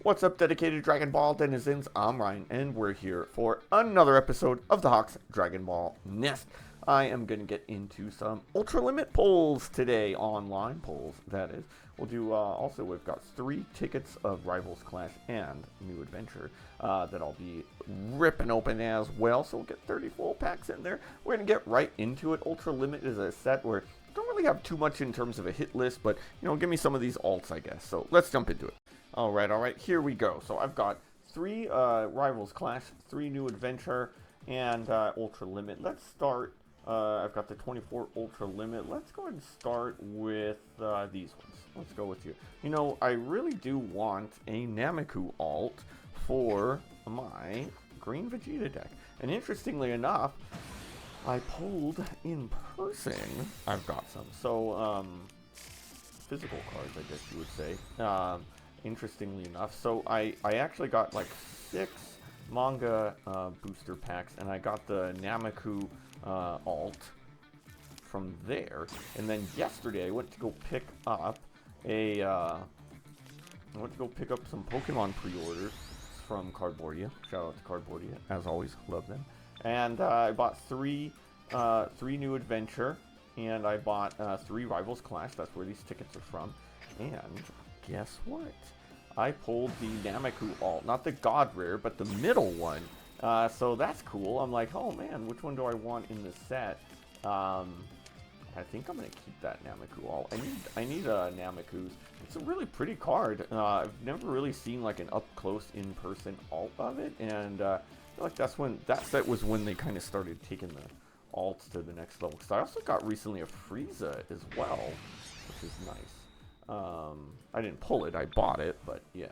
What's up, dedicated Dragon Ball denizens? I'm Ryan, and we're here for another episode of the Hawks Dragon Ball Nest. I am going to get into some Ultra Limit polls today, online polls, that is. We'll do, also, we've got 3 tickets of Rivals Clash and New Adventure that I'll be ripping open as well, so we'll get 30 full packs in there. We're going to get right into it. Ultra Limit is a set where I don't really have too much in terms of a hit list, but, you know, give me some of these alts, I guess. So let's jump into it. All right, here we go. So I've got 3 Rivals Clash, 3 New Adventure, and Ultra Limit. Let's start. I've got the 24 Ultra Limit. Let's go ahead and start with these ones. Let's go with you. You know, I really do want a Nameku alt for my Green Vegeta deck. And interestingly enough, I pulled in person. I've got some. So, physical cards, I guess you would say. Interestingly enough, so I actually got like 6 manga booster packs, and I got the Nameku alt from there. And then yesterday I went to go pick up some Pokemon pre-orders from Cardboardia. Shout out to Cardboardia, as always, love them. And I bought 3 New Adventure, and I bought 3 Rivals Clash. That's where these tickets are from. And guess what? I pulled the Nameku alt, not the God Rare, but the middle one. So that's cool. I'm like, oh man, which one do I want in this set? I think I'm gonna keep that Nameku alt. I need Nameku's. It's a really pretty card. I've never really seen like an up close in person alt of it, and I feel like that set was when they kind of started taking the alts to the next level. Because I also got recently a Frieza as well, which is nice. I didn't pull it, I bought it, but yeah.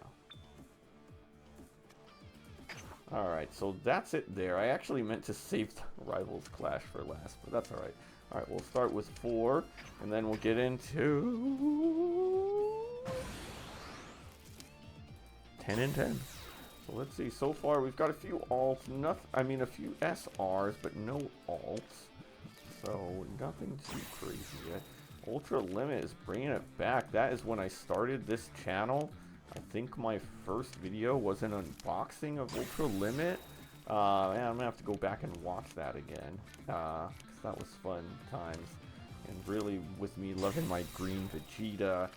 Alright, so that's it there. I actually meant to save the Rivals Clash for last, but that's alright. Alright, we'll start with 4, and then we'll get into 10 and 10. So let's see, so far we've got a few alts, a few SRs, but no alts. So nothing too crazy yet. Ultra Limit is bringing it back. That is when I started this channel. I think my first video was an unboxing of Ultra Limit. Man, I'm going to have to go back and watch that again. Because that was fun times. And really, with me loving my Green Vegeta,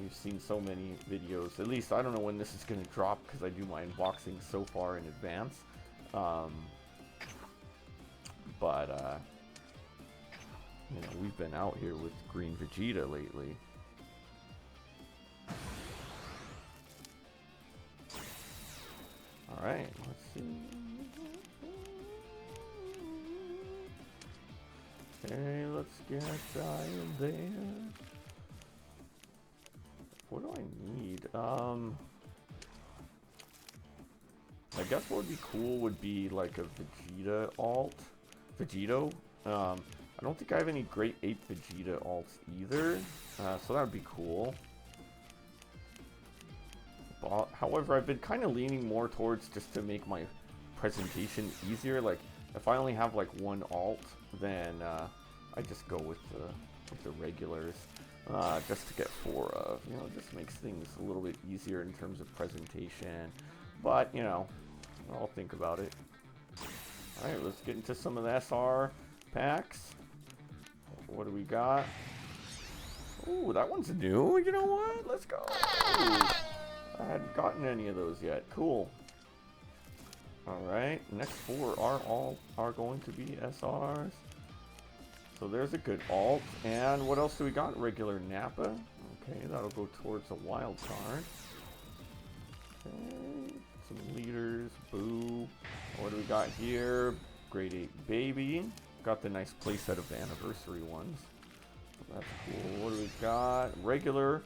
we've seen so many videos. At least, I don't know when this is going to drop because I do my unboxing so far in advance. You know, we've been out here with Green Vegeta lately. Alright, let's see. Okay, let's get in there. What do I need? I guess what would be cool would be like a Vegeta alt. Vegito. I don't think I have any Great Ape Vegeta alts either, so that would be cool. But, however, I've been kind of leaning more towards just to make my presentation easier. Like, if I only have like 1 alt, then I just go with the regulars, just to get 4 of. You know, it just makes things a little bit easier in terms of presentation. But, you know, I'll think about it. Alright, let's get into some of the SR packs. What do we got? Ooh, that one's new. You know what? Let's go. Ooh, I hadn't gotten any of those yet. Cool. Alright, next 4 are going to be SRs. So there's a good alt. And what else do we got? Regular Nappa. Okay, that'll go towards a wild card. Okay, some leaders. Boo. What do we got here? Grade 8 Baby. Got the nice playset of the anniversary ones. So that's cool. What do we got? Regular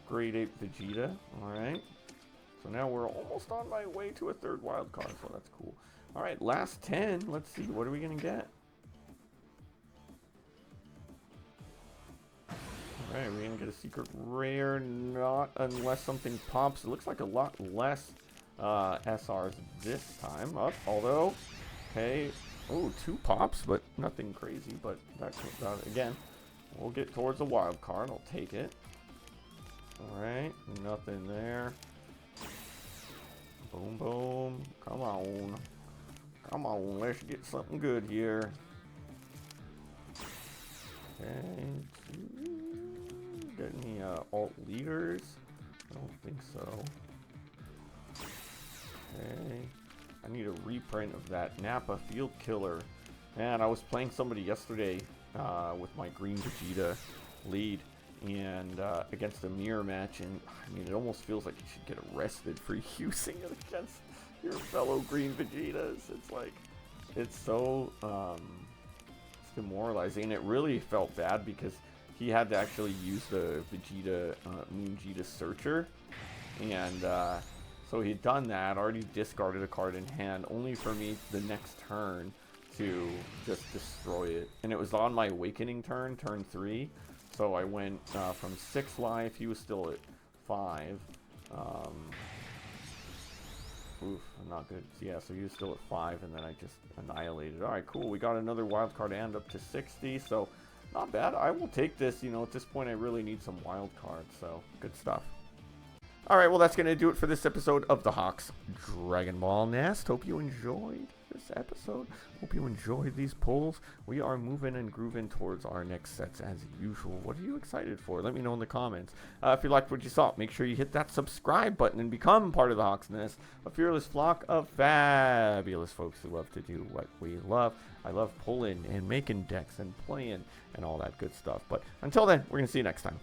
Grade 8 Vegeta. Alright. So now we're almost on my way to a 3rd wild card, so that's cool. Alright, last 10. Let's see. What are we going to get? Alright, we're going to get a secret rare. Not unless something pops. It looks like a lot less SRs this time. Although, okay. Oh, 2 pops, but nothing crazy. But that comes out again. We'll get towards a wild card. I'll take it. Alright, nothing there. Boom, boom. Come on. Come on, let's get something good here. Okay. Got any alt leaders? I don't think so. Okay. I need a reprint of that Napa Field Killer. Man, I was playing somebody yesterday with my green Vegeta lead and against a mirror match, and I mean, it almost feels like you should get arrested for using it against your fellow green Vegetas. It's like, it's so it's demoralizing, and it really felt bad because he had to actually use the Vegeta Moon Vegeta Searcher, and so he'd done that, already discarded a card in hand, only for me the next turn to just destroy it. And it was on my Awakening turn, turn 3. So I went from 6 life, he was still at 5. Oof, not good. Yeah, so he was still at 5, and then I just annihilated. Alright, cool. We got another wild card and up to 60, so not bad. I will take this. You know, at this point I really need some wild cards, so good stuff. Alright, well, that's going to do it for this episode of the Hawks Dragon Ball Nest. Hope you enjoyed this episode. Hope you enjoyed these pulls. We are moving and grooving towards our next sets as usual. What are you excited for? Let me know in the comments. If you liked what you saw, make sure you hit that subscribe button and become part of the Hawks Nest, a fearless flock of fabulous folks who love to do what we love. I love pulling and making decks and playing and all that good stuff. But until then, we're going to see you next time.